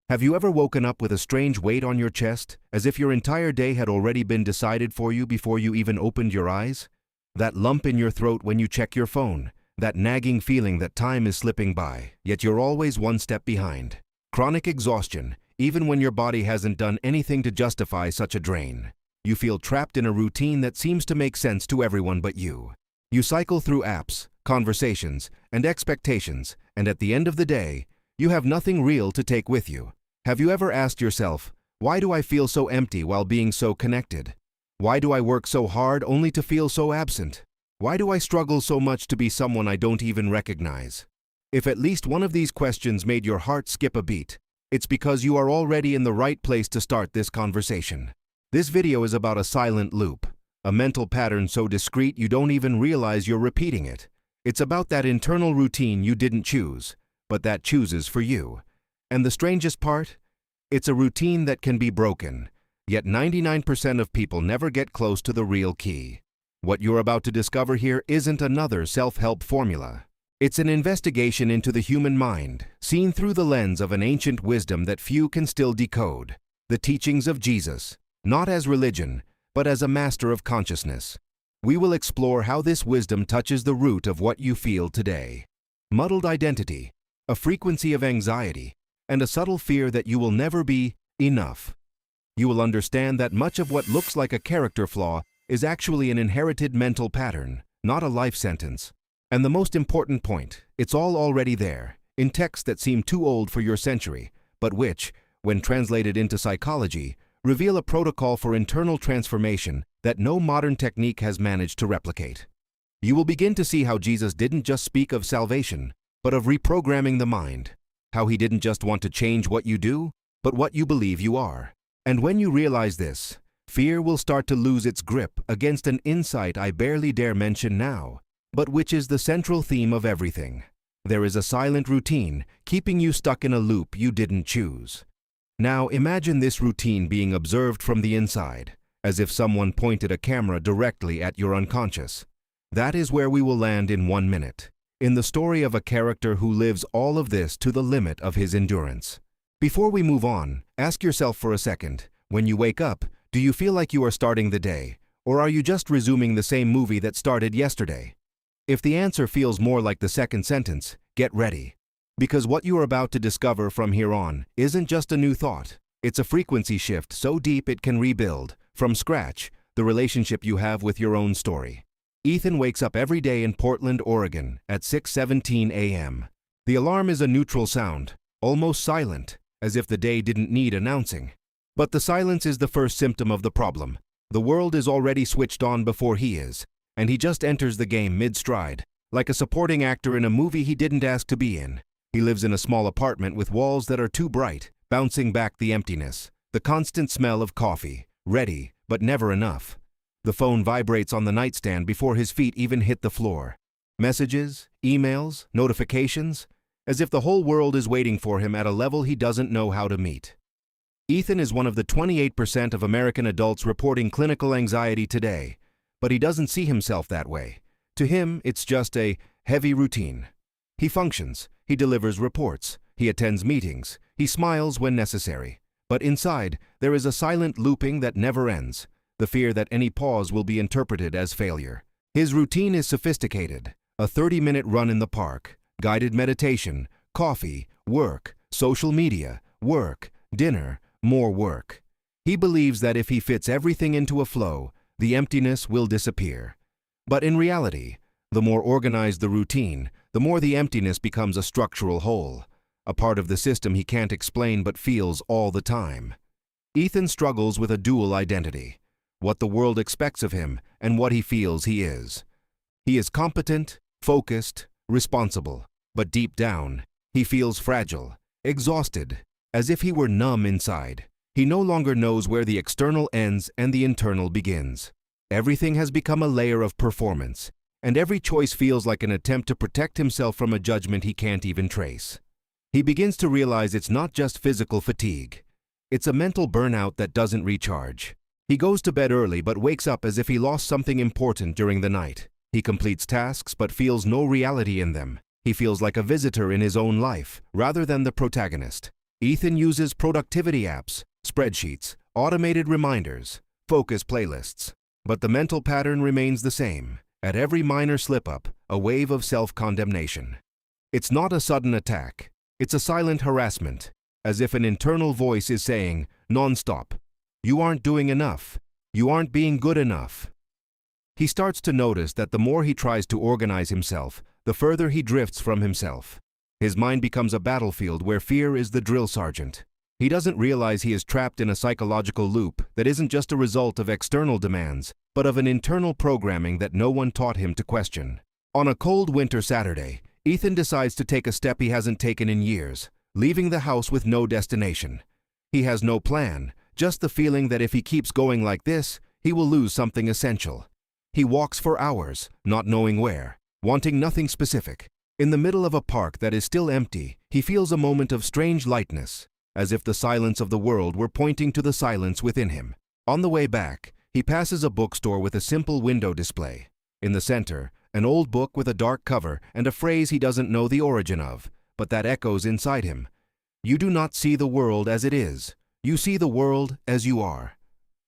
Have you ever woken up with a strange weight on your chest, as if your entire day had already been decided for you before you even opened your eyes? That lump in your throat when you check your phone, that nagging feeling that time is slipping by, yet you're always one step behind. Chronic exhaustion, even when your body hasn't done anything to justify such a drain. You feel trapped in a routine that seems to make sense to everyone but you. You cycle through apps, conversations, and expectations, and at the end of the day, you have nothing real to take with you. Have you ever asked yourself, why do I feel so empty while being so connected? Why do I work so hard only to feel so absent? Why do I struggle so much to be someone I don't even recognize? If at least one of these questions made your heart skip a beat, it's because you are already in the right place to start this conversation. This video is about a silent loop, a mental pattern so discreet you don't even realize you're repeating it. It's about that internal routine you didn't choose, but that chooses for you. And the strangest part? It's a routine that can be broken, yet 99% of people never get close to the real key. What you're about to discover here isn't another self-help formula. It's an investigation into the human mind, seen through the lens of an ancient wisdom that few can still decode. The teachings of Jesus, not as religion, but as a master of consciousness. We will explore how this wisdom touches the root of what you feel today. Muddled identity, a frequency of anxiety, and a subtle fear that you will never be enough. You will understand that much of what looks like a character flaw is actually an inherited mental pattern, not a life sentence. And the most important point, it's all already there, in texts that seem too old for your century, but which, when translated into psychology, reveal a protocol for internal transformation that no modern technique has managed to replicate. You will begin to see how Jesus didn't just speak of salvation, but of reprogramming the mind. How he didn't just want to change what you do, but what you believe you are. And when you realize this, fear will start to lose its grip against an insight I barely dare mention now, but which is the central theme of everything. There is a silent routine keeping you stuck in a loop you didn't choose. Now imagine this routine being observed from the inside, as if someone pointed a camera directly at your unconscious. That is where we will land in 1 minute, in the story of a character who lives all of this to the limit of his endurance. Before we move on, ask yourself for a second, when you wake up, do you feel like you are starting the day, or are you just resuming the same movie that started yesterday? If the answer feels more like the second sentence, get ready. Because what you are about to discover from here on isn't just a new thought. It's a frequency shift so deep it can rebuild, from scratch, the relationship you have with your own story. Ethan wakes up every day in Portland, Oregon, at 6:17 a.m. The alarm is a neutral sound, almost silent, as if the day didn't need announcing. But the silence is the first symptom of the problem. The world is already switched on before he is, and he just enters the game mid-stride, like a supporting actor in a movie he didn't ask to be in. He lives in a small apartment with walls that are too bright, bouncing back the emptiness, the constant smell of coffee, ready, but never enough. The phone vibrates on the nightstand before his feet even hit the floor. Messages, emails, notifications, as if the whole world is waiting for him at a level he doesn't know how to meet. Ethan is one of the 28% of American adults reporting clinical anxiety today, but he doesn't see himself that way. To him, it's just a heavy routine. He functions, he delivers reports, he attends meetings, he smiles when necessary. But inside, there is a silent looping that never ends, the fear that any pause will be interpreted as failure. His routine is sophisticated, a 30-minute run in the park, guided meditation, coffee, work, social media, work, dinner, more work. He believes that if he fits everything into a flow, the emptiness will disappear. But in reality, the more organized the routine, the more the emptiness becomes a structural hole, a part of the system he can't explain but feels all the time. Ethan struggles with a dual identity, what the world expects of him and what he feels he is. He is competent, focused, responsible, but deep down, he feels fragile, exhausted, as if he were numb inside. He no longer knows where the external ends and the internal begins. Everything has become a layer of performance, and every choice feels like an attempt to protect himself from a judgment he can't even trace. He begins to realize it's not just physical fatigue. It's a mental burnout that doesn't recharge. He goes to bed early but wakes up as if he lost something important during the night. He completes tasks but feels no reality in them. He feels like a visitor in his own life, rather than the protagonist. Ethan uses productivity apps, spreadsheets, automated reminders, focus playlists. But the mental pattern remains the same. At every minor slip-up, a wave of self-condemnation. It's not a sudden attack. It's a silent harassment, as if an internal voice is saying, non-stop, "You aren't doing enough. You aren't being good enough." He starts to notice that the more he tries to organize himself, the further he drifts from himself. His mind becomes a battlefield where fear is the drill sergeant. He doesn't realize he is trapped in a psychological loop that isn't just a result of external demands, but of an internal programming that no one taught him to question. On a cold winter Saturday, Ethan decides to take a step he hasn't taken in years, leaving the house with no destination. He has no plan, just the feeling that if he keeps going like this, he will lose something essential. He walks for hours, not knowing where, wanting nothing specific. In the middle of a park that is still empty, he feels a moment of strange lightness, as if the silence of the world were pointing to the silence within him. On the way back, he passes a bookstore with a simple window display. In the center, an old book with a dark cover and a phrase he doesn't know the origin of, but that echoes inside him. "You do not see the world as it is. You see the world as you are."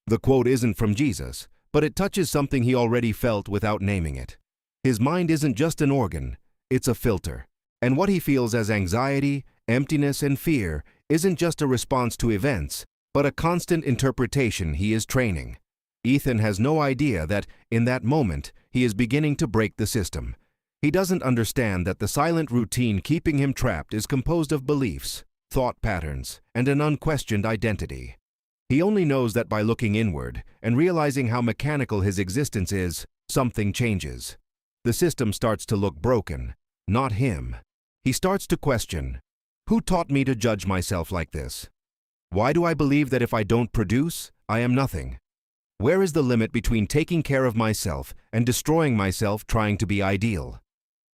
The quote isn't from Jesus, but it touches something he already felt without naming it. His mind isn't just an organ, it's a filter. And what he feels as anxiety, emptiness, and fear isn't just a response to events, but a constant interpretation he is training. Ethan has no idea that, in that moment, he is beginning to break the system. He doesn't understand that the silent routine keeping him trapped is composed of beliefs, thought patterns, and an unquestioned identity. He only knows that by looking inward and realizing how mechanical his existence is, something changes. The system starts to look broken, not him. He starts to question, who taught me to judge myself like this? Why do I believe that if I don't produce, I am nothing? Where is the limit between taking care of myself and destroying myself trying to be ideal?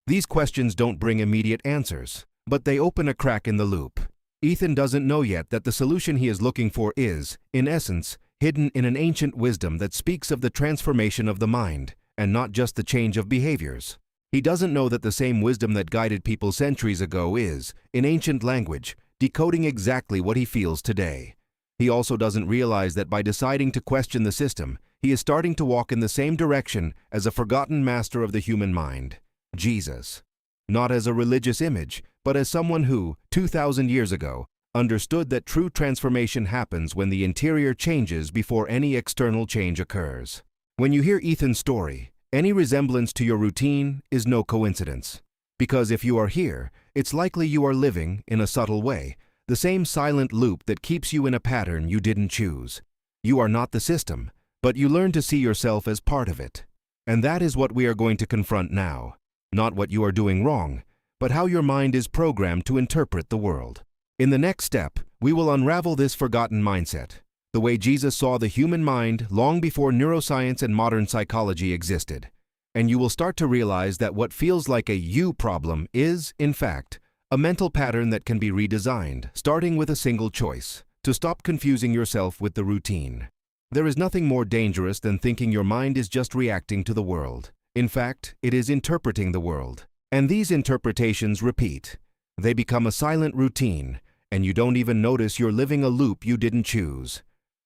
These questions don't bring immediate answers, but they open a crack in the loop. Ethan doesn't know yet that the solution he is looking for is, in essence, hidden in an ancient wisdom that speaks of the transformation of the mind, and not just the change of behaviors. He doesn't know that the same wisdom that guided people centuries ago is, in ancient language, decoding exactly what he feels today. He also doesn't realize that by deciding to question the system, he is starting to walk in the same direction as a forgotten master of the human mind, Jesus. Not as a religious image, but as someone who, 2,000 years ago, understood that true transformation happens when the interior changes before any external change occurs. When you hear Ethan's story, any resemblance to your routine is no coincidence. Because if you are here, it's likely you are living, in a subtle way, the same silent loop that keeps you in a pattern you didn't choose. You are not the system, but you learn to see yourself as part of it. And that is what we are going to confront now. Not what you are doing wrong, but how your mind is programmed to interpret the world. In the next step, we will unravel this forgotten mindset, the way Jesus saw the human mind long before neuroscience and modern psychology existed. And you will start to realize that what feels like a you problem is, in fact, a mental pattern that can be redesigned, starting with a single choice, to stop confusing yourself with the routine. There is nothing more dangerous than thinking your mind is just reacting to the world. In fact, it is interpreting the world. And these interpretations repeat. They become a silent routine, and you don't even notice you're living a loop you didn't choose.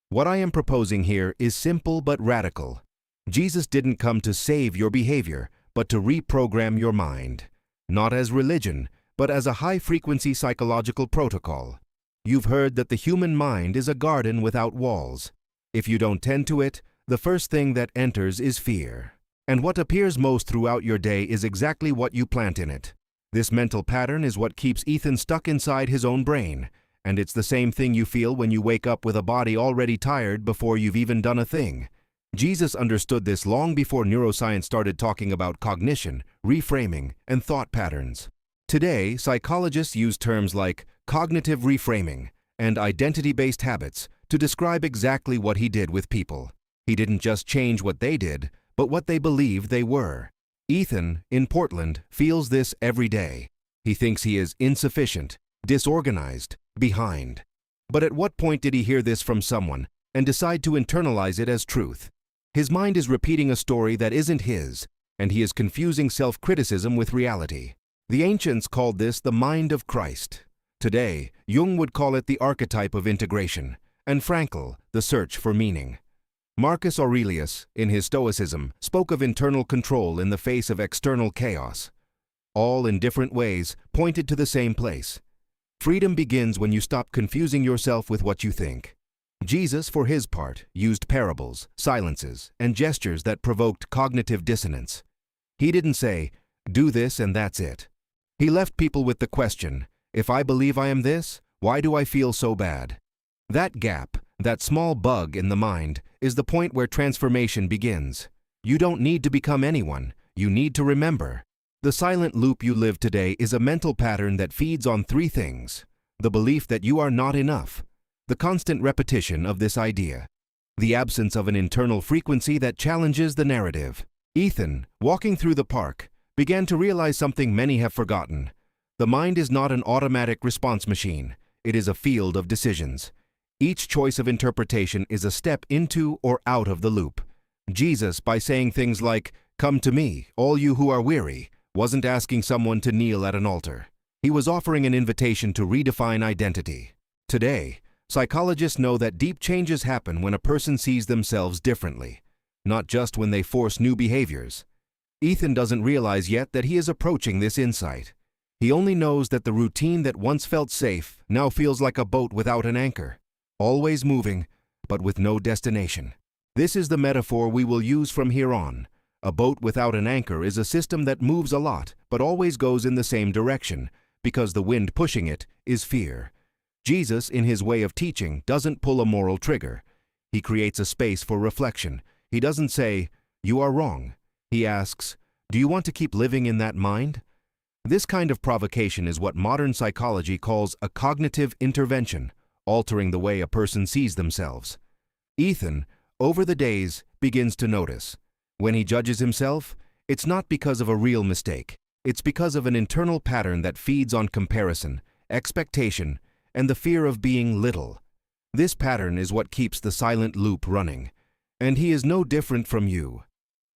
What I am proposing here is simple but radical. Jesus didn't come to save your behavior, but to reprogram your mind. Not as religion, but as a high-frequency psychological protocol. You've heard that the human mind is a garden without walls. If you don't tend to it, the first thing that enters is fear. And what appears most throughout your day is exactly what you plant in it. This mental pattern is what keeps Ethan stuck inside his own brain, and it's the same thing you feel when you wake up with a body already tired before you've even done a thing. Jesus understood this long before neuroscience started talking about cognition, reframing, and thought patterns. Today, psychologists use terms like cognitive reframing and identity-based habits to describe exactly what he did with people. He didn't just change what they did, but what they believed they were. Ethan, in Portland, feels this every day. He thinks he is insufficient, disorganized, behind. But at what point did he hear this from someone and decide to internalize it as truth? His mind is repeating a story that isn't his, and he is confusing self-criticism with reality. The ancients called this the mind of Christ. Today, Jung would call it the archetype of integration, and Frankl, the search for meaning. Marcus Aurelius, in his Stoicism, spoke of internal control in the face of external chaos. All in different ways pointed to the same place. Freedom begins when you stop confusing yourself with what you think. Jesus, for his part, used parables, silences, and gestures that provoked cognitive dissonance. He didn't say, "Do this and that's it." He left people with the question, "If I believe I am this, why do I feel so bad?" That gap, that small bug in the mind, is the point where transformation begins. You don't need to become anyone, you need to remember. The silent loop you live today is a mental pattern that feeds on three things: the belief that you are not enough, the constant repetition of this idea, the absence of an internal frequency that challenges the narrative. Ethan, walking through the park, began to realize something many have forgotten. The mind is not an automatic response machine. It is a field of decisions. Each choice of interpretation is a step into or out of the loop. Jesus, by saying things like, "Come to me, all you who are weary," wasn't asking someone to kneel at an altar. He was offering an invitation to redefine identity. Today, psychologists know that deep changes happen when a person sees themselves differently, not just when they force new behaviors. Ethan doesn't realize yet that he is approaching this insight. He only knows that the routine that once felt safe now feels like a boat without an anchor, always moving, but with no destination. This is the metaphor we will use from here on. A boat without an anchor is a system that moves a lot, but always goes in the same direction, because the wind pushing it is fear. Jesus, in his way of teaching, doesn't pull a moral trigger. He creates a space for reflection. He doesn't say, "You are wrong." He asks, "Do you want to keep living in that mind?" This kind of provocation is what modern psychology calls a cognitive intervention, altering the way a person sees themselves. Ethan, over the days, begins to notice. When he judges himself, it's not because of a real mistake. It's because of an internal pattern that feeds on comparison, expectation, and the fear of being little. This pattern is what keeps the silent loop running. And he is no different from you.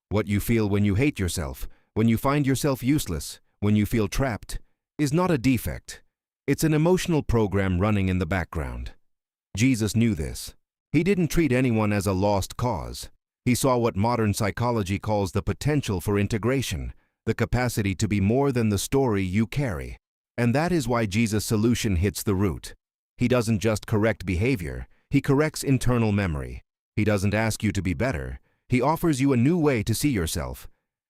What you feel when you hate yourself, when you find yourself useless, when you feel trapped, is not a defect. It's an emotional program running in the background. Jesus knew this. He didn't treat anyone as a lost cause. He saw what modern psychology calls the potential for integration, the capacity to be more than the story you carry. And that is why Jesus' solution hits the root. He doesn't just correct behavior, he corrects internal memory. He doesn't ask you to be better, he offers you a new way to see yourself.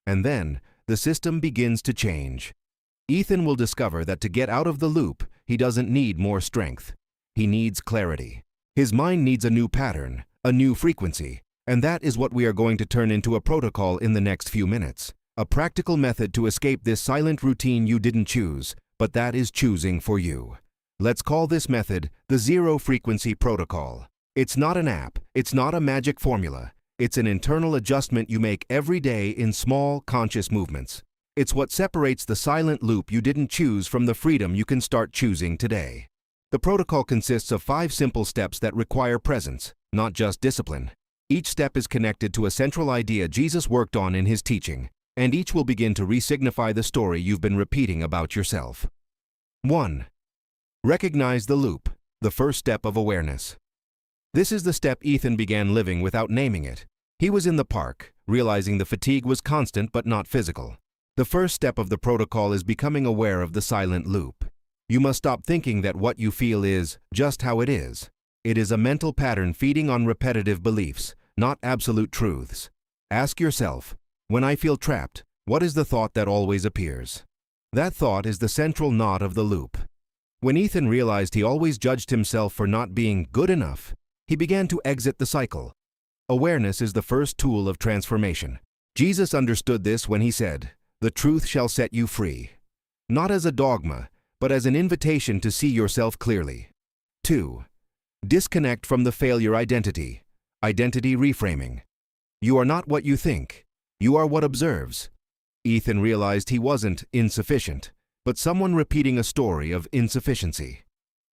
And then, the system begins to change. Ethan will discover that to get out of the loop, he doesn't need more strength. He needs clarity. His mind needs a new pattern, a new frequency. And that is what we are going to turn into a protocol in the next few minutes. A practical method to escape this silent routine you didn't choose, but that is choosing for you. Let's call this method the Zero Frequency Protocol. It's not an app, it's not a magic formula. It's an internal adjustment you make every day in small, conscious movements. It's what separates the silent loop you didn't choose from the freedom you can start choosing today. The protocol consists of 5 simple steps that require presence, not just discipline. Each step is connected to a central idea Jesus worked on in his teaching, and each will begin to re-signify the story you've been repeating about yourself. 1. Recognize the loop, the first step of awareness. This is the step Ethan began living without naming it. He was in the park, realizing the fatigue was constant but not physical. The first step of the protocol is becoming aware of the silent loop. You must stop thinking that what you feel is just how it is. It is a mental pattern feeding on repetitive beliefs, not absolute truths. Ask yourself, when I feel trapped, what is the thought that always appears? That thought is the central knot of the loop. When Ethan realized he always judged himself for not being good enough, he began to exit the cycle. Awareness is the first tool of transformation. Jesus understood this when he said, "The truth shall set you free." Not as a dogma, but as an invitation to see yourself clearly. 2. Disconnect from the failure identity. Identity reframing. You are not what you think. You are what observes. Ethan realized he wasn't insufficient, but someone repeating a story of insufficiency.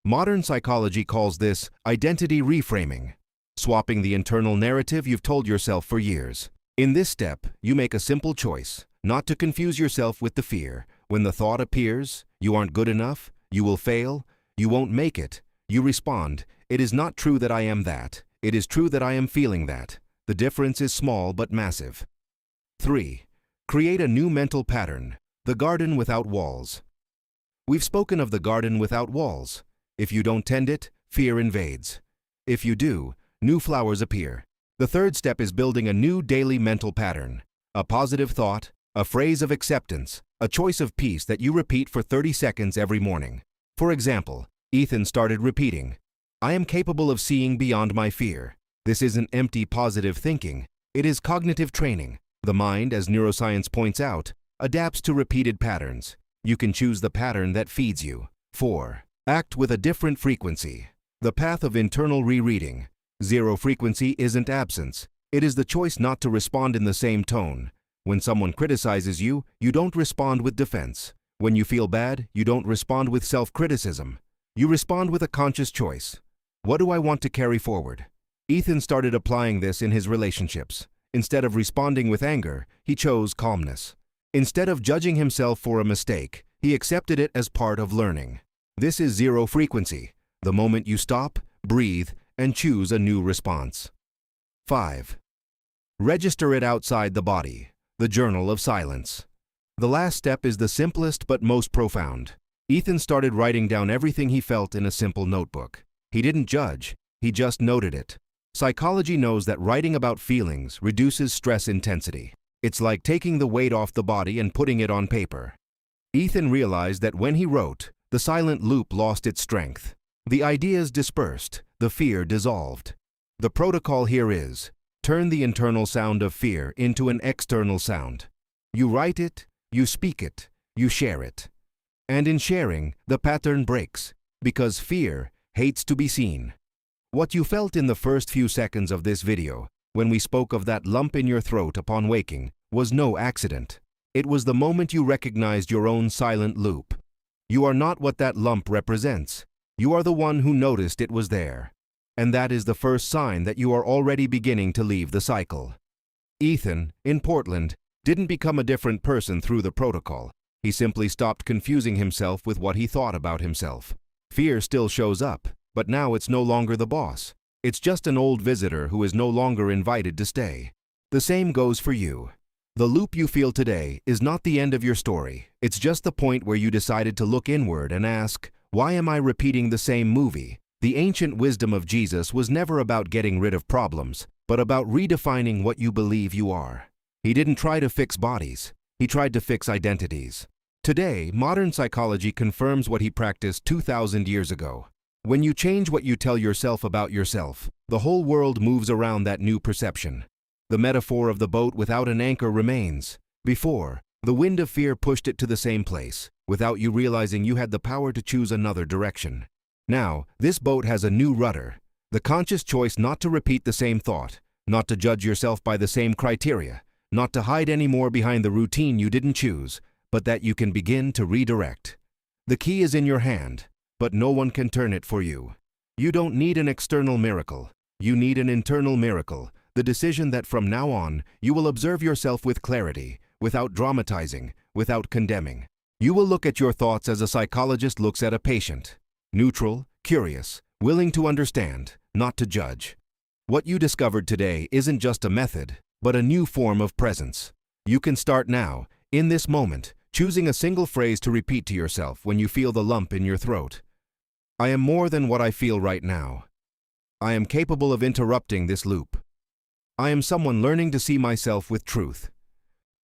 Modern psychology calls this identity reframing, swapping the internal narrative you've told yourself for years. In this step, you make a simple choice, not to confuse yourself with the fear. When the thought appears, you aren't good enough, you will fail, You won't make it. You respond, "It is not true that I am that. It is true that I am feeling that." The difference is small but massive. 3. Create a new mental pattern. The garden without walls. We've spoken of the garden without walls. If you don't tend it, fear invades. If you do, new flowers appear. The third step is building a new daily mental pattern. A positive thought, a phrase of acceptance, a choice of peace that you repeat for 30 seconds every morning. For example, Ethan started repeating, "I am capable of seeing beyond my fear." This isn't empty positive thinking. It is cognitive training. The mind, as neuroscience points out, adapts to repeated patterns. You can choose the pattern that feeds you. 4. Act with a different frequency. The path of internal rereading. Zero frequency isn't absence. It is the choice not to respond in the same tone. When someone criticizes you, you don't respond with defense. When you feel bad, you don't respond with self-criticism. You respond with a conscious choice. What do I want to carry forward? Ethan started applying this in his relationships. Instead of responding with anger, he chose calmness. Instead of judging himself for a mistake, he accepted it as part of learning. This is zero frequency, the moment you stop, breathe, and choose a new response. 5. Register it outside the body. The journal of silence. The last step is the simplest but most profound. Ethan started writing down everything he felt in a simple notebook. He didn't judge, he just noted it. Psychology knows that writing about feelings reduces stress intensity. It's like taking the weight off the body and putting it on paper. Ethan realized that when he wrote, the silent loop lost its strength. The ideas dispersed, the fear dissolved. The protocol here is, turn the internal sound of fear into an external sound. You write it, you speak it, you share it. And in sharing, the pattern breaks, because fear hates to be seen. What you felt in the first few seconds of this video, when we spoke of that lump in your throat upon waking, was no accident. It was the moment you recognized your own silent loop. You are not what that lump represents. You are the one who noticed it was there. And that is the first sign that you are already beginning to leave the cycle. Ethan, in Portland, didn't become a different person through the protocol. He simply stopped confusing himself with what he thought about himself. Fear still shows up, but now it's no longer the boss. It's just an old visitor who is no longer invited to stay. The same goes for you. The loop you feel today is not the end of your story. It's just the point where you decided to look inward and ask, why am I repeating the same movie? The ancient wisdom of Jesus was never about getting rid of problems, but about redefining what you believe you are. He didn't try to fix bodies. He tried to fix identities. Today, modern psychology confirms what he practiced 2,000 years ago. When you change what you tell yourself about yourself, the whole world moves around that new perception. The metaphor of the boat without an anchor remains. Before, the wind of fear pushed it to the same place, without you realizing you had the power to choose another direction. Now, this boat has a new rudder. The conscious choice not to repeat the same thought, not to judge yourself by the same criteria, not to hide anymore behind the routine you didn't choose, but that you can begin to redirect. The key is in your hand, but no one can turn it for you. You don't need an external miracle. You need an internal miracle, the decision that from now on, you will observe yourself with clarity, without dramatizing, without condemning. You will look at your thoughts as a psychologist looks at a patient. Neutral, curious, willing to understand, not to judge. What you discovered today isn't just a method, but a new form of presence. You can start now, in this moment, choosing a single phrase to repeat to yourself when you feel the lump in your throat. I am more than what I feel right now. I am capable of interrupting this loop. I am someone learning to see myself with truth.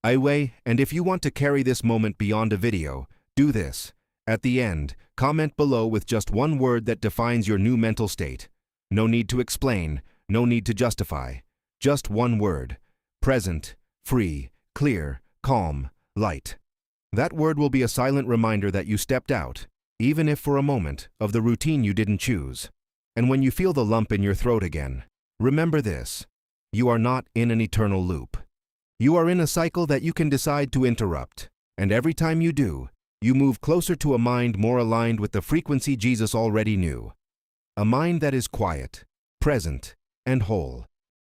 And if you want to carry this moment beyond a video, do this. At the end, comment below with just one word that defines your new mental state. No need to explain, no need to justify. Just one word. Present, free, clear, calm, light. That word will be a silent reminder that you stepped out, even if for a moment, of the routine you didn't choose. And when you feel the lump in your throat again, remember this. You are not in an eternal loop. You are in a cycle that you can decide to interrupt. And every time you do, you move closer to a mind more aligned with the frequency Jesus already knew. A mind that is quiet, present, and whole.